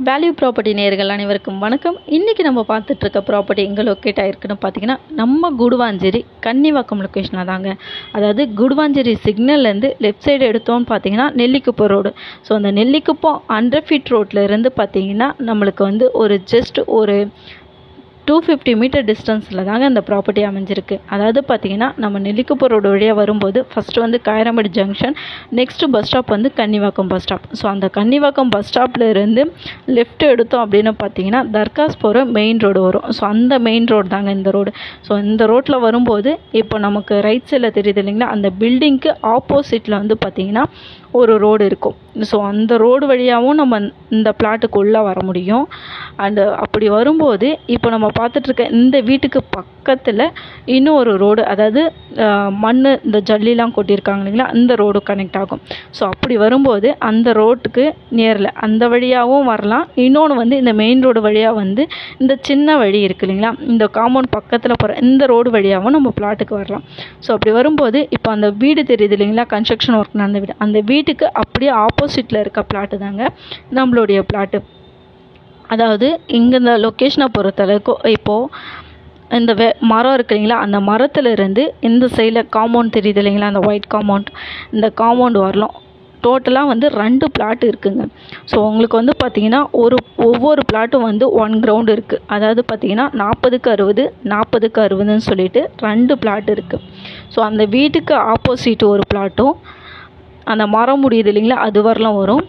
Value property நேயர்கள் அனைவருக்கும் வணக்கம். இன்றைக்கி நம்ம பார்த்துட்ருக்க ப்ராப்பர்ட்டி எங்கே லொக்கேட் ஆகிருக்குன்னு பார்த்தீங்கன்னா நம்ம குடுவாஞ்சேரி கன்னிவாக்கம் லொக்கேஷனாக தாங்க. அதாவது குடுவாஞ்சேரி சிக்னல்லேருந்து லெஃப்ட் சைடு எடுத்தோன்னு பார்த்தீங்கன்னா நெல்லிக்குப்பம் ரோடு. ஸோ அந்த நெல்லிக்குப்பம் 100 ஃபீட் ரோட்டில் இருந்து பார்த்தீங்கன்னா நம்மளுக்கு வந்து ஜஸ்ட் ஒரு 250 மீட்டர் டிஸ்டன்ஸில் தாங்க இந்த ப்ராப்பர்ட்டி அமைஞ்சிருக்கு. அதாவது பார்த்தீங்கன்னா நம்ம நெல்லிக்குப்பம் ரோடு வழியாக வரும்போது ஃபஸ்ட்டு வந்து காயரம்படி ஜங்ஷன், நெக்ஸ்ட்டு பஸ் ஸ்டாப் வந்து கன்னிவாக்கம் பஸ் ஸ்டாப். ஸோ அந்த கன்னிவாக்கம் பஸ் ஸ்டாப்பில் இருந்து லெஃப்ட் எடுத்தோம் அப்படின்னு பார்த்தீங்கன்னா தர்காஸ் போகிற மெயின் ரோடு வரும். ஸோ அந்த மெயின் ரோடு தாங்க இந்த ரோடு. ஸோ இந்த ரோட்டில் வரும்போது இப்போ நமக்கு ரைட் சைடில் தெரியுது இல்லைங்களா, அந்த பில்டிங்க்கு ஆப்போசிட்டில் வந்து பார்த்தீங்கன்னா ஒரு ரோடு இருக்கும். ஸோ அந்த ரோடு வழியாகவும் நம்ம இந்த பிளாட்டுக்கு உள்ளே வர முடியும். அண்டு அப்படி வரும்போது இப்போ நம்ம பார்த்துட்ருக்க இந்த வீட்டுக்கு பக்கத்தில் இன்னும் ஒரு ரோடு, அதாவது மண் இந்த ஜல்லிலாம் கொட்டியிருக்காங்க இல்லைங்களா, அந்த ரோடு கனெக்ட் ஆகும். ஸோ அப்படி வரும்போது அந்த ரோட்டுக்கு நியரில் அந்த வழியாகவும் வரலாம். இன்னொன்று வந்து இந்த மெயின் ரோடு வழியாக வந்து இந்த சின்ன வழி இருக்குது இல்லைங்களா, இந்த காம்பவுண்ட் பக்கத்தில் போகிற இந்த ரோடு வழியாகவும் நம்ம பிளாட்டுக்கு வரலாம். ஸோ அப்படி வரும்போது இப்போ அந்த வீடு தெரியுது இல்லைங்களா, கன்ஸ்ட்ரக்ஷன் ஒர்க் நடந்த வீடு, அந்த வீட்டுக்கு அப்படியே ஆப்போசிட்டில் இருக்க பிளாட்டு தாங்க நம்மளுடைய பிளாட்டு. அதாவது இங்கே இந்த லொக்கேஷனை பொறுத்தளவுக்கு இப்போது இந்த மரம் இருக்குங்களா, அந்த மரத்துலேருந்து இந்த சைடில் காம்பவுண்ட் தெரியுது இல்லைங்களா, அந்த ஒயிட் காம்பவுண்ட், இந்த காம்பவுண்ட் வரலாம். டோட்டலாக வந்து 2 பிளாட் இருக்குங்க. ஸோ உங்களுக்கு வந்து பார்த்திங்கன்னா ஒவ்வொரு பிளாட்டும் வந்து 1 கிரவுண்டு இருக்குது. அதாவது பார்த்திங்கன்னா 40க்கு 60 40க்கு 60ன்னு சொல்லிட்டு 2 பிளாட் இருக்குது. ஸோ அந்த வீட்டுக்கு ஆப்போசிட் ஒரு பிளாட்டும் அந்த மரம் முடியுது இல்லைங்களா, அது வரலாம் வரும்.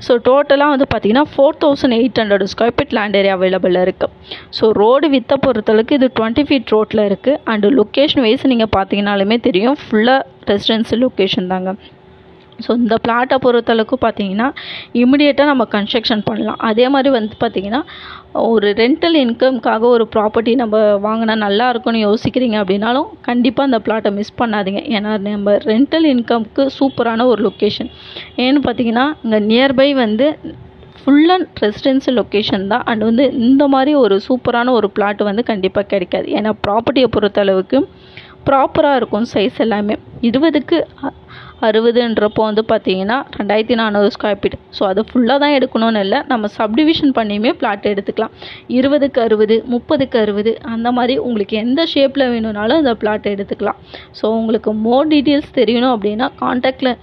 ஸோ டோட்டலாக வந்து பார்த்திங்கன்னா 4800 ஸ்கொயர் ஃபீட் லேண்ட் ஏரியா அவைலபிளில் இருக்குது. ஸோ ரோடு வித்தை பொறுத்தளவுக்கு இது 20 ஃபீட் ரோட்டில் இருக்குது. அண்டு லொக்கேஷன் வைஸ் நீங்கள் பார்த்தீங்கனாலுமே தெரியும், ஃபுல்லாக ரெசிடென்சியல் லொக்கேஷன் தாங்க. ஸோ இந்த பிளாட்டை பொறுத்தளவுக்கு பார்த்தீங்கன்னா இமிடியேட்டாக நம்ம கன்ஸ்ட்ரக்ஷன் பண்ணலாம். அதே மாதிரி வந்து பார்த்திங்கன்னா ஒரு ரெண்டல் இன்கம்காக ஒரு ப்ராப்பர்ட்டி நம்ம வாங்கினா நல்லா இருக்கும்னு யோசிக்கிறீங்க அப்படின்னாலும் கண்டிப்பாக அந்த பிளாட்டை மிஸ் பண்ணாதீங்க. ஏன்னா நம்ம ரெண்டல் இன்கம்க்கு சூப்பரான ஒரு லொக்கேஷன். ஏன்னு பார்த்தீங்கன்னா இங்கே நியர்பை வந்து ஃபுல் அண்ட் ரெசிடென்சியல் லொக்கேஷன் தான். அண்ட் வந்து இந்த மாதிரி ஒரு சூப்பரான ஒரு பிளாட் வந்து கண்டிப்பாக கிடைக்காது. ஏன்னா ப்ராப்பர்ட்டியை பொறுத்தளவுக்கு ப்ராப்பராக இருக்கும் சைஸ் எல்லாமே. 20க்கு 60ன்றப்போ வந்து பார்த்தீங்கன்னா 2400 ஸ்கொயர் ஃபீட். ஸோ அது ஃபுல்லாக தான் எடுக்கணும்னு இல்லை, நம்ம சப்டிவிஷன் பண்ணியுமே பிளாட் எடுத்துக்கலாம். 20க்கு 60 30க்கு 60 அந்த மாதிரி உங்களுக்கு எந்த ஷேப்பில் வேணும்னாலும் அந்த பிளாட் எடுத்துக்கலாம். ஸோ உங்களுக்கு மோர் டீட்டெயில்ஸ் தெரியணும் அப்படின்னா கான்டாக்டில்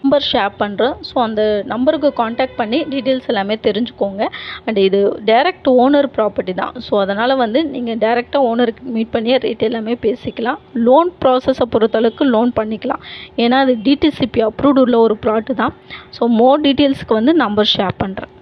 நம்பர் ஷேர் பண்ணுறேன். ஸோ அந்த நம்பருக்கு காண்டாக்ட் பண்ணி டீட்டெயில்ஸ் எல்லாமே தெரிஞ்சுக்கோங்க. அண்ட் இது டைரக்ட் ஓனர் ப்ராப்பர்ட்டி தான். ஸோ அதனால் வந்து நீங்கள் டைரெக்டாக ஓனருக்கு மீட் பண்ணி ரேட் எல்லாமே பேசிக்கலாம். லோன் ப்ராசஸை பொறுத்தளவுக்கு லோன் பண்ணிக்கலாம். ஏன்னா அது டிடிசிபி அப்ரூவ்டு உள்ள ஒரு ப்ளாட்டு தான். ஸோ மோர் டீட்டெயில்ஸ்க்கு வந்து நம்பர் ஷேர் பண்ணுறேன்.